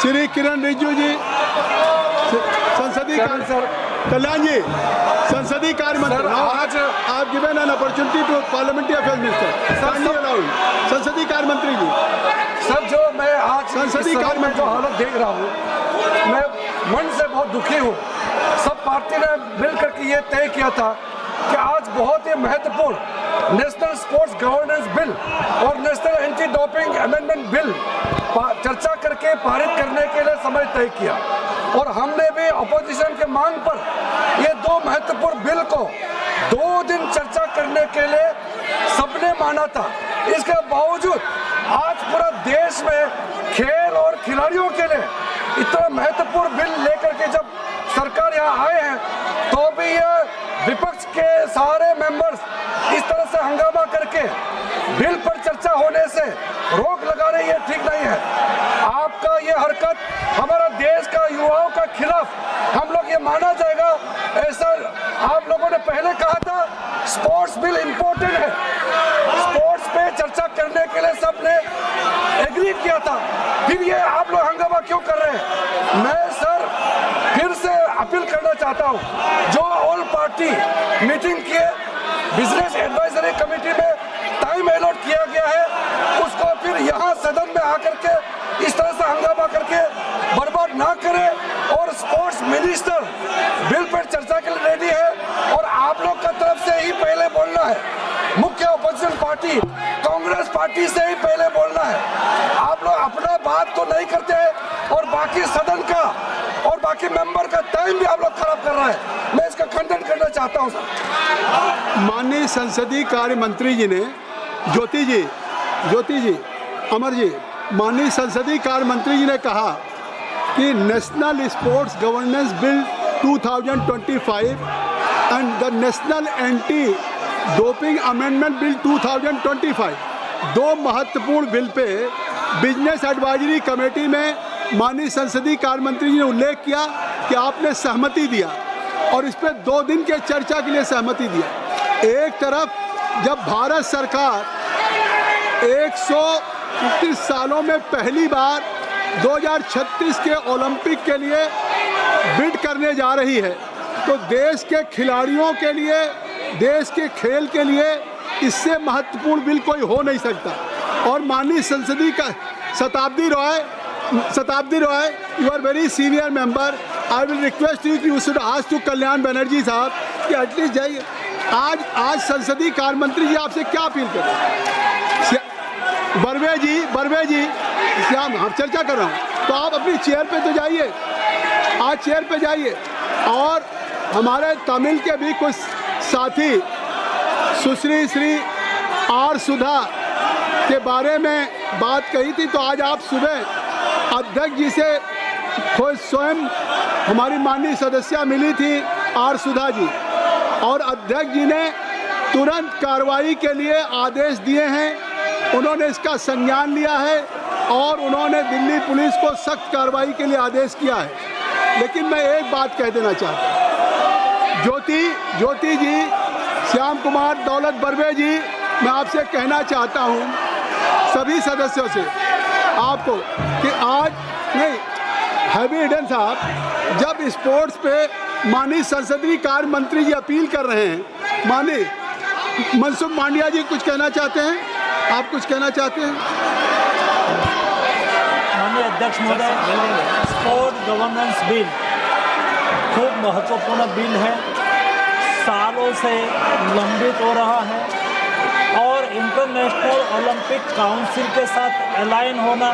श्री किरण रिजिजू जी, संसदीय कल्याण जी, संसदीय कार्य मंत्री। आज आप given an opportunity to parliamentary affairs minister, संसदीय कार्य मंत्री जी। सर, जो मैं आज संसदीय कार्य में जो हालत देख रहा हूँ, मैं मन से बहुत दुखी हूँ। सब पार्टी ने मिलकर के ये तय किया था कि आज बहुत ही महत्वपूर्ण नेशनल स्पोर्ट्स गवर्नेंस बिल और national anti doping amendment bill चर्चा करके पारित करने के लिए समय तय किया, और हमने भी अपोजिशन के मांग पर ये दो महत्वपूर्ण बिल को 2 दिन चर्चा करने के लिए सबने माना था। इसके बावजूद आज पूरा देश में खेल और खिलाड़ियों के लिए इतना महत्वपूर्ण बिल लेकर के जब सरकार यहाँ आए हैं, तो भी ये विपक्ष के सारे मेंबर्स इस तरह से हंगामा करके बिल पर चर्चा होने से रोक लगा रहे, ये ठीक नहीं है। आपका ये हरकत हमारा देश का युवाओं का खिलाफ हम लोग ये माना जाएगा। ऐसा आप लोगों ने पहले कहा था स्पोर्ट्स बिल इम्पोर्टेंट है, स्पोर्ट्स पे चर्चा करने के लिए सबने एग्री किया था, फिर ये आप लोग हंगामा क्यों कर रहे हैं? मैं सर फिर से अपील करना चाहता हूँ, जो ऑल पार्टी मीटिंग किए, बिजनेस एडवाइजरी कमेटी में टाइम अलॉट किया गया है, उसको फिर यहाँ सदन में आकर के इस तरह से हंगामा करके बर्बाद ना करें। और स्पोर्ट्स मिनिस्टर बिल पर चर्चा के लिए रेडी है, और आप लोग का तरफ से ही पहले बोलना है, मुख्य अपोजिशन पार्टी कांग्रेस पार्टी से ही पहले बोलना है। आप लोग अपना बात तो नहीं करते हैं, और बाकी सदन का और बाकी मेंबर का टाइम भी आप लोग खराब कर रहा है। मैं इसका खंडन करना चाहता हूं सर। माननीय संसदीय कार्य मंत्री जी ने, ज्योति जी, अमर जी, माननीय संसदीय कार्य मंत्री जी ने कहा कि national sports governance bill 2025 and the national anti doping amendment bill 2025, 2 महत्वपूर्ण bill pay business advisory committee में माननीय संसदीय कार्य मंत्री जी ने उल्लेख किया कि आपने सहमति दिया, और इस पर 2 दिन के चर्चा के लिए सहमति दिया। एक तरफ जब भारत सरकार 130 सालों में पहली बार 2036 के ओलंपिक के लिए बिड करने जा रही है, तो देश के खिलाड़ियों के लिए, देश के खेल के लिए इससे महत्वपूर्ण बिल कोई हो नहीं सकता। और माननीय संसदीय का Shatabdi Roy, you are very senior member, I will request you कि you should ask to Kalyan Banerjee साहब कि एटलीस्ट जाइए। आज संसदीय कार्य मंत्री जी आपसे क्या अपील करें? बर्वे जी, श्याम, हम चर्चा कर रहा हूँ, तो आप अपनी चेयर पे तो जाइए, आज चेयर पे जाइए। और हमारे तमिल के भी कुछ साथी सुश्री श्री आर सुधा के बारे में बात कही थी, तो आज आप सुबह अध्यक्ष जी से खुद स्वयं हमारी माननीय सदस्या मिली थी आर सुधा जी, और अध्यक्ष जी ने तुरंत कार्रवाई के लिए आदेश दिए हैं। उन्होंने इसका संज्ञान लिया है और उन्होंने दिल्ली पुलिस को सख्त कार्रवाई के लिए आदेश किया है। लेकिन मैं एक बात कह देना चाहता हूँ, ज्योति जी, श्याम कुमार, दौलत बर्वे जी, मैं आपसे कहना चाहता हूँ सभी सदस्यों से आपको कि आज नहीं, हैवी ईडन साहब जब स्पोर्ट्स पे माननीय संसदीय कार्य मंत्री जी अपील कर रहे हैं, माननीय मनसुख मांडविया जी कुछ कहना चाहते हैं, आप कुछ कहना चाहते हैं? माननीय अध्यक्ष महोदय, स्पोर्ट गवर्नेंस बिल खूब महत्वपूर्ण बिल है, सालों से लंबित हो रहा है, और इंटरनेशनल ओलंपिक काउंसिल के साथ अलाइन होना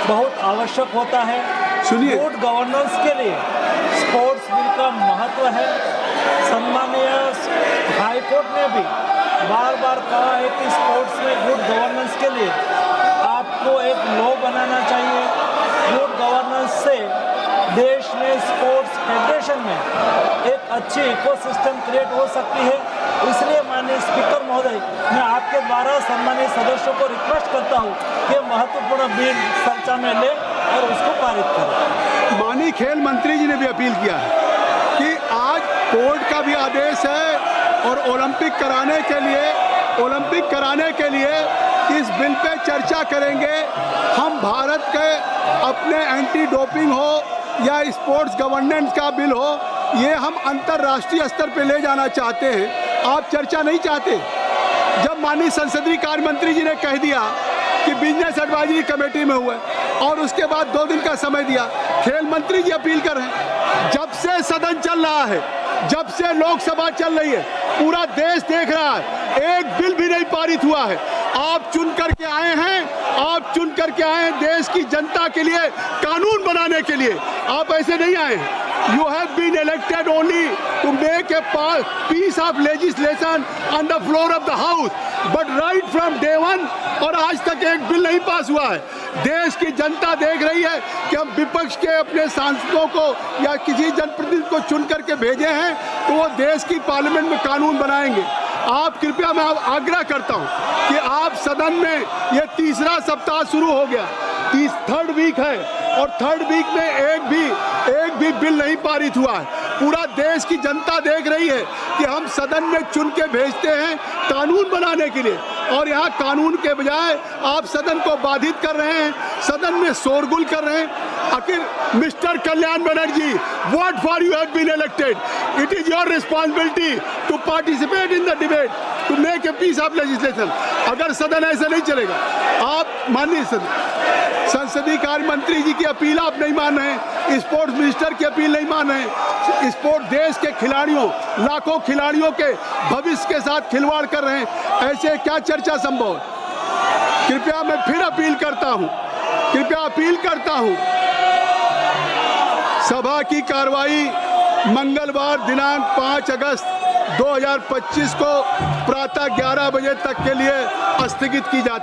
बहुत आवश्यक होता है। सुनिए, गुड गवर्नेंस के लिए स्पोर्ट्स बिल का महत्व है। सम्मानीय हाई कोर्ट ने भी बार बार कहा है कि स्पोर्ट्स में गुड गवर्नेंस के लिए आपको एक लॉ बनाना चाहिए। गुड गवर्नेंस से देश में स्पोर्ट्स फेडरेशन में एक अच्छी इकोसिस्टम क्रिएट हो सकती है। इसलिए माननीय स्पीकर महोदय, मैं आपके द्वारा सम्मानित सदस्यों को रिक्वेस्ट करता हूं कि महत्वपूर्ण बिल चर्चा में ले और उसको पारित करें। माननीय खेल मंत्री जी ने भी अपील किया है कि आज कोर्ट का भी आदेश है और ओलंपिक कराने के लिए इस बिल पे चर्चा करेंगे। हम भारत के अपने एंटी डोपिंग हो या स्पोर्ट्स गवर्नेंस का बिल हो, ये हम अंतर्राष्ट्रीय स्तर पे ले जाना चाहते हैं। आप चर्चा नहीं चाहते। जब माननीय संसदीय कार्य मंत्री जी ने कह दिया कि बिजनेस एडवाइजरी कमेटी में हुए और उसके बाद 2 दिन का समय दिया, खेल मंत्री जी अपील कर रहे हैं। जब से सदन चल रहा है, जब से लोकसभा चल रही है, पूरा देश देख रहा है, एक बिल भी नहीं पारित हुआ है। आप चुन करके आए हैं, आप चुन करके आए हैं देश की जनता के लिए कानून बनाने के लिए। आप ऐसे नहीं आए हैं। You have been elected only to make a piece of legislation on the floor of the house, but right from day one और आज तक एक बिल नहीं पास हुआ है। देश की जनता देख रही है कि हम विपक्ष के अपने सांसदों को या किसी जनप्रतिनिधि को चुन करके भेजे हैं तो वो देश की पार्लियामेंट में कानून बनाएंगे। आप कृपया, मैं आग्रह करता हूं कि आप सदन में, ये तीसरा सप्ताह शुरू हो गया, थर्ड वीक है और थर्ड वीक में एक भी बिल नहीं पारित हुआ है। पूरा देश की जनता देख रही है कि हम सदन में चुन के भेजते हैं कानून बनाने के लिए और यहाँ कानून के बजाय आप सदन को बाधित कर रहे हैं, सदन में शोरगुल कर रहे हैं। आखिर mister Kalyan Banerjee, what for you have been elected? It is your responsibility to participate in the debate, to make a piece of legislation. अगर सदन ऐसा नहीं चलेगा, आप माननीय संसदीय कार्य मंत्री जी की अपील आप नहीं मान रहे हैं, स्पोर्ट्स मिनिस्टर की अपील नहीं मान रहे हैं, स्पोर्ट्स देश के खिलाड़ियों, लाखों खिलाड़ियों के भविष्य के साथ खिलवाड़ कर रहे हैं, ऐसे क्या चर्चा संभव है? कृपया मैं फिर अपील करता हूं, सभा की कार्रवाई मंगलवार दिनांक 5 अगस्त 2025 को प्रातः 11 बजे तक के लिए स्थगित की जाती है।